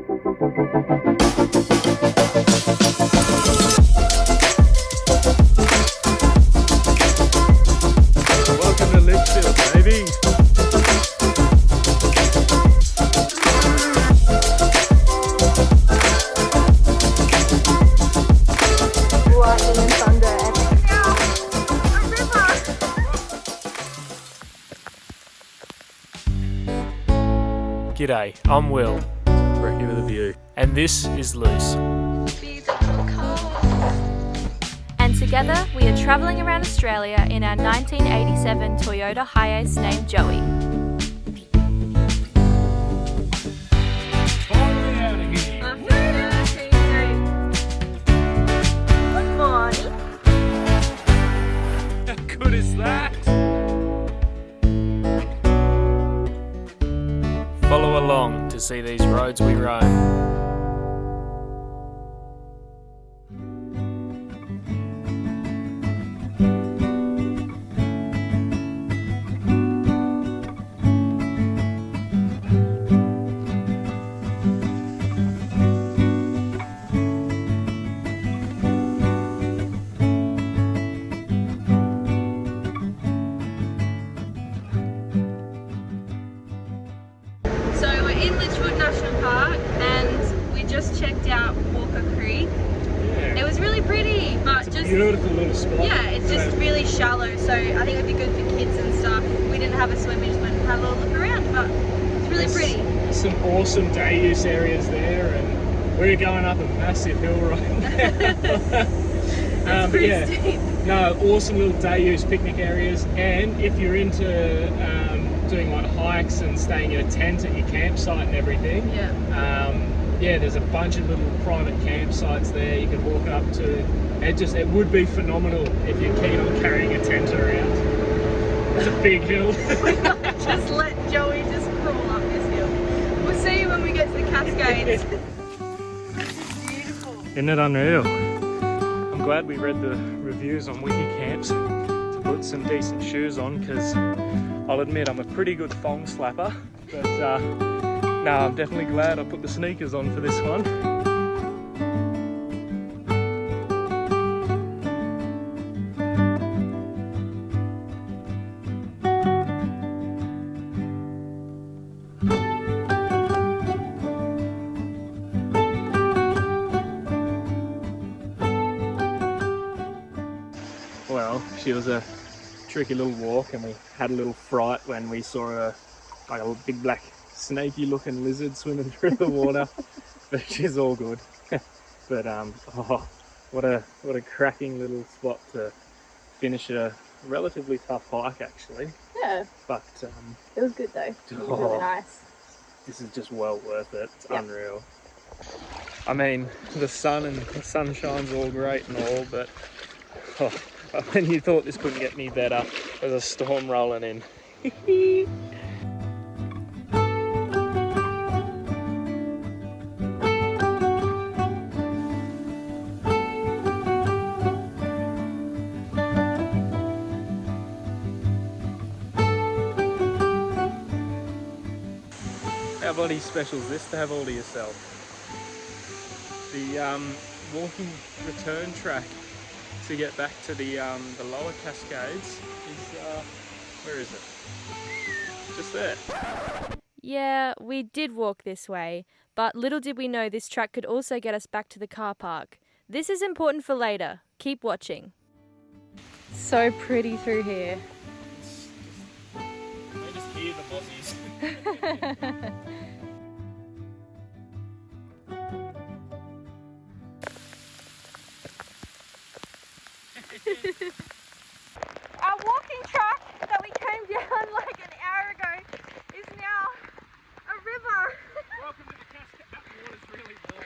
Welcome to Litchfield, baby. Lightning and thunder and now a river. G'day, I'm Will. We're here with a view. And this is Luce. And together we are travelling around Australia in our 1987 Toyota Hiace named Joey. Good morning. How good is that? Follow along to see these roads we roam. So we're in Litchfield National Park and we just checked out Walker Creek. It was really pretty, but just Beautiful little spot. yeah, it's just really shallow. So I think it'd be good for kids and stuff. We didn't have a swim, we just went and had a little look around, but it's really pretty. Some awesome day use areas there, and we're going up a massive hill right now. It's pretty steep. No, awesome little day use picnic areas, and if you're into doing like hikes and staying in a tent at your campsite and everything, Yeah. there's a bunch of little private campsites there. You can walk up to. It would be phenomenal if you're keen on carrying a tent around. It's a big hill. Just let Joey just crawl up this hill. We'll see you when we get to the Cascades. Beautiful. Isn't it unreal? I'm glad we read the reviews on Wiki Camps to put some decent shoes on, because I'll admit I'm a pretty good thong slapper, but no, I'm definitely glad I put the sneakers on for this one. Well, she was a tricky little walk, and we had a little fright when we saw a big black snaky looking lizard swimming through the water, but she's all good. But what a cracking little spot to finish a relatively tough hike, actually. Yeah, But it was good though. It was really nice. this is just well worth it. It's unreal. I mean, the sunshine's all great and all, but when you thought this couldn't get any better, there's a storm rolling in. How bloody special is this to have all to yourself? The walking return track to get back to the lower Cascades is, where is it? Just there. Yeah, we did walk this way, but little did we know this track could also get us back to the car park. This is important for later. Keep watching. So pretty through here. I just hear the mozzies. Our walking track that we came down like an hour ago is now a river. Welcome to the Cascade. That water's really warm.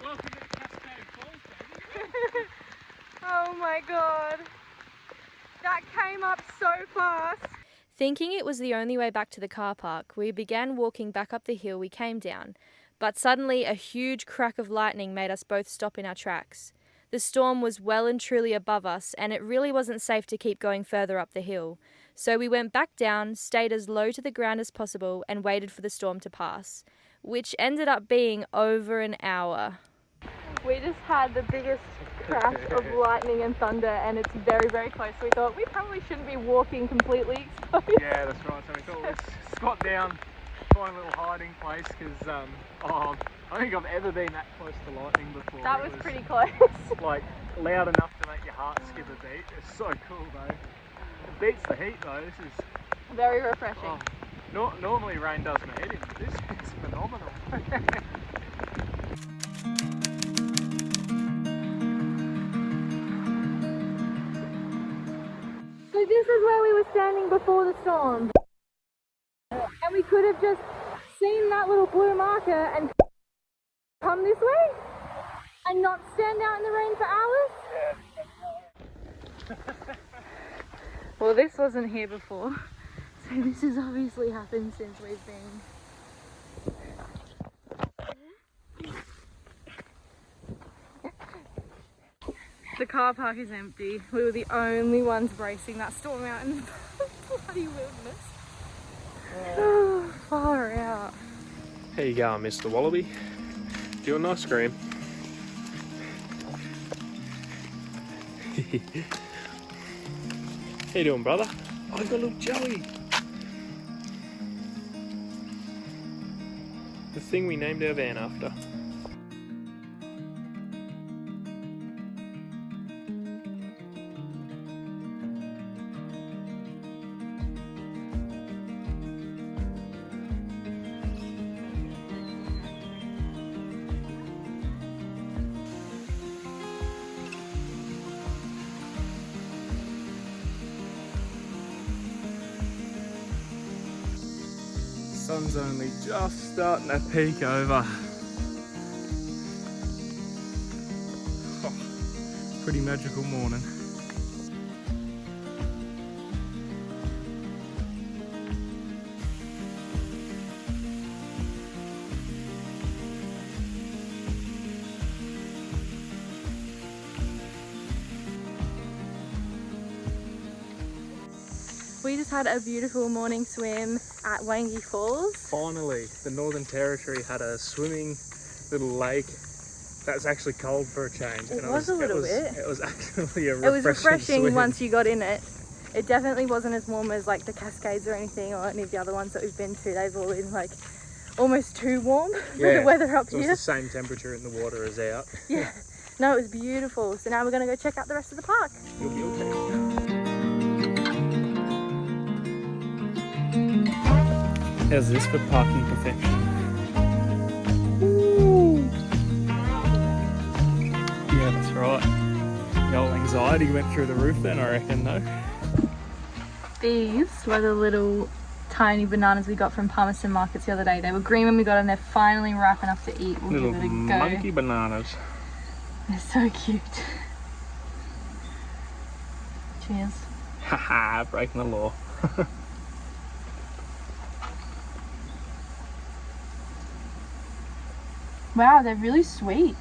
Welcome to the Cascade Falls, baby. Oh my god. That came up so fast. Thinking it was the only way back to the car park, we began walking back up the hill we came down. But suddenly a huge crack of lightning made us both stop in our tracks. The storm was well and truly above us, and it really wasn't safe to keep going further up the hill. So we went back down, stayed as low to the ground as possible, and waited for the storm to pass. which ended up being over an hour. We just had the biggest crash of lightning and thunder, and it's very, very close. We thought we probably shouldn't be walking completely exposed. Yeah, that's right. So we thought we'd squat down, find a little hiding place, because I don't think I've ever been that close to lightning before. That was pretty close. Like loud enough to make your heart skip a beat. It's so cool though. It beats the heat though. This is very refreshing. Normally rain does my head in, but this is phenomenal. So this is where we were standing before the storm. And we could have just seen that little blue marker and come this way and not stand out in the rain for hours. Well, this wasn't here before, so this has obviously happened since we've been. The car park is empty. We were the only ones bracing that storm out in the bloody wilderness. Oh, far out. How you going, Mr. Wallaby? Doing ice cream? How you doing, brother? I got a little Joey. The thing we named our van after. Sun's only just starting to peek over. Oh, pretty magical morning. We just had a beautiful morning swim at Wangi Falls. Finally, the Northern Territory had a swimming little lake that's actually cold for a change. It was a little bit. It was actually a refreshing It was refreshing swim. once you got in it. It definitely wasn't as warm as like the Cascades or anything, or any of the other ones that we've been to. They've all been like almost too warm for the weather up so here. It's the same temperature in the water as out. Yeah. No, it was beautiful. So now we're going to go check out the rest of the park. You'll be okay. How's this for parking perfection? Ooh. Yeah, that's right. The old anxiety went through the roof then, I reckon, though. These were the little tiny bananas we got from Palmerston Markets the other day. They were green when we got them. They're finally ripe enough to eat. We'll Little give it a go. monkey bananas. They're so cute. Cheers. Haha, breaking the law. Wow, they're really sweet.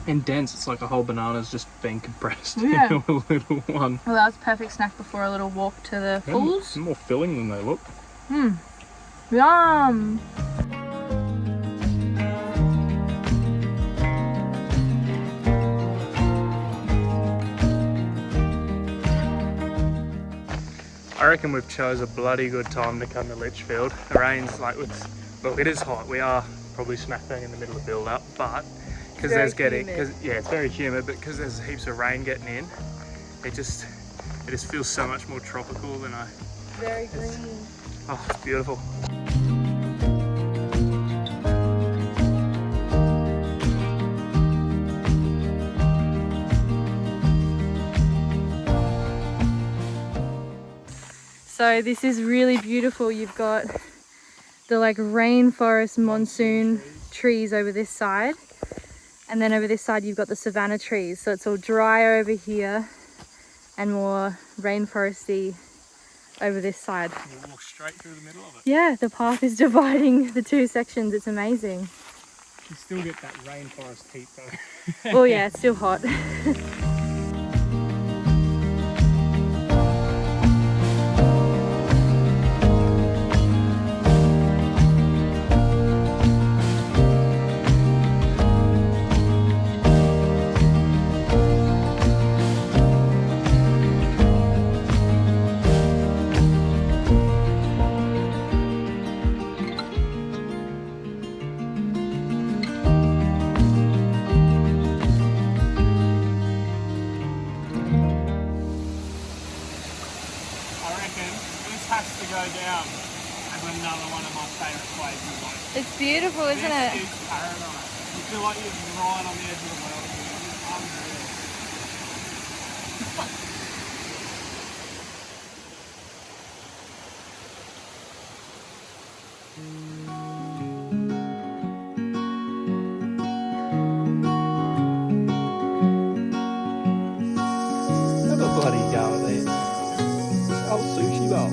And dense, it's like a whole banana's just being compressed Yeah. into a little one. Well, that was a perfect snack before a little walk to the falls. It's more filling than they look. Yum! I reckon we've chose a bloody good time to come to Litchfield. The rain's like, look, it is hot. We are probably smack bang in the middle of build up, but because there's it's very humid, but because there's heaps of rain getting in, it just feels so much more tropical than Very green. Oh, it's beautiful. So this is really beautiful. You've got the like rainforest monsoon trees over this side, and then over this side you've got the savanna trees. So it's all dry over here and more rainforesty over this side. You walk straight through the middle of it. Yeah, the path is dividing the two sections. It's amazing. You still get that rainforest heat though. Oh yeah, it's still hot. It's beautiful, isn't it? It's paradise. You feel like you're right on the edge of the world. It's unreal. Have a bloody go at this. Oh, sushi bowl.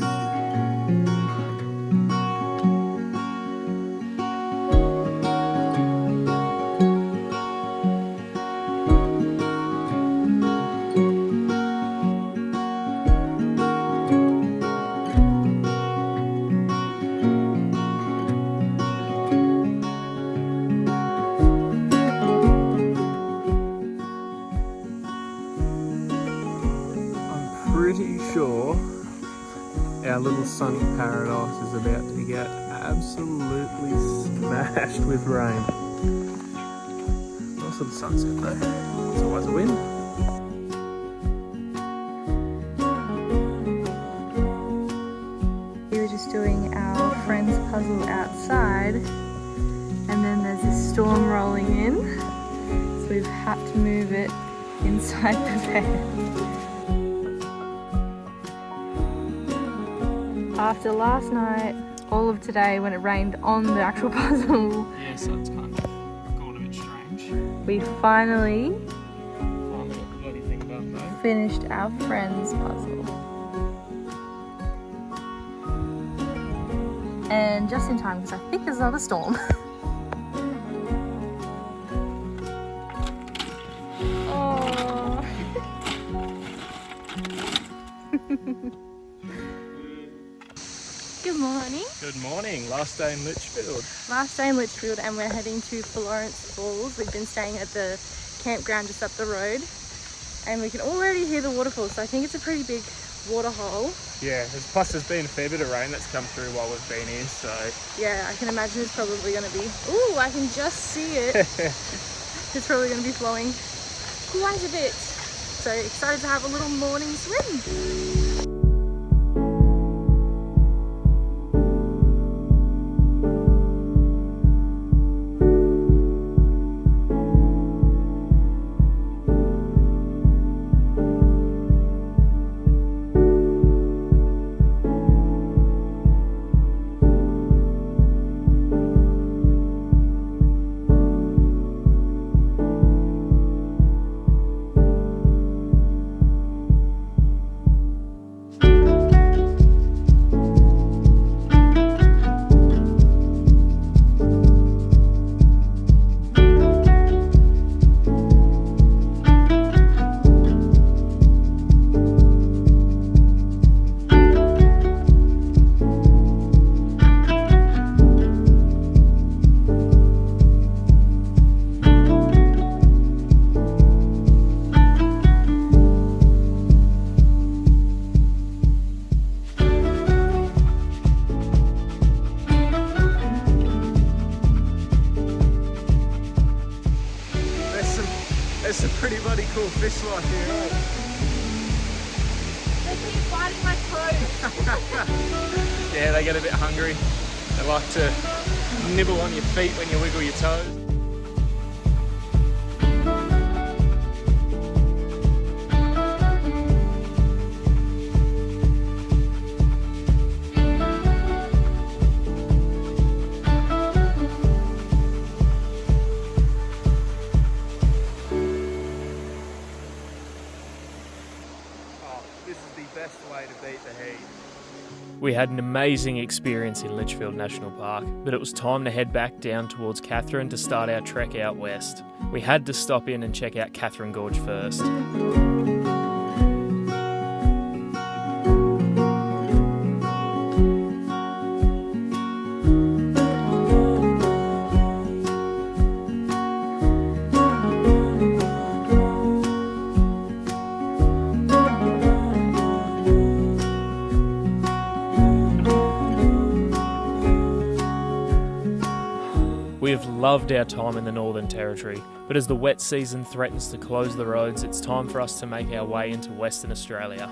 Pretty sure our little sunny paradise is about to get absolutely smashed with rain. Nice little sunset though. It's always a win. We were just doing our friend's puzzle outside, and then there's a storm rolling in, so we've had to move it inside the van. After last night, all of today when it rained on the actual puzzle, Yeah, so it's kind of gone a bit strange. we finally Finally got the bloody thing done though. finished our friend's puzzle. And just in time, because I think there's another storm. Oh. Good morning. Good morning. Last day in Litchfield. Last day in Litchfield, and we're heading to Florence Falls. We've been staying at the campground just up the road, and we can already hear the waterfalls, so I think it's a pretty big waterhole. Yeah, plus there's been a fair bit of rain that's come through while we've been here, so... Yeah, I can imagine it's probably going to be... Ooh, I can just see it. It's probably going to be flowing quite a bit. So excited to have a little morning swim. There's some pretty bloody cool fish life here, right? They keep biting my toes. Yeah, they get a bit hungry. They like to nibble on your feet when you wiggle your toes. We had an amazing experience in Litchfield National Park, but it was time to head back down towards Katherine to start our trek out west. We had to stop in and check out Katherine Gorge first. We have loved our time in the Northern Territory, but as the wet season threatens to close the roads, it's time for us to make our way into Western Australia.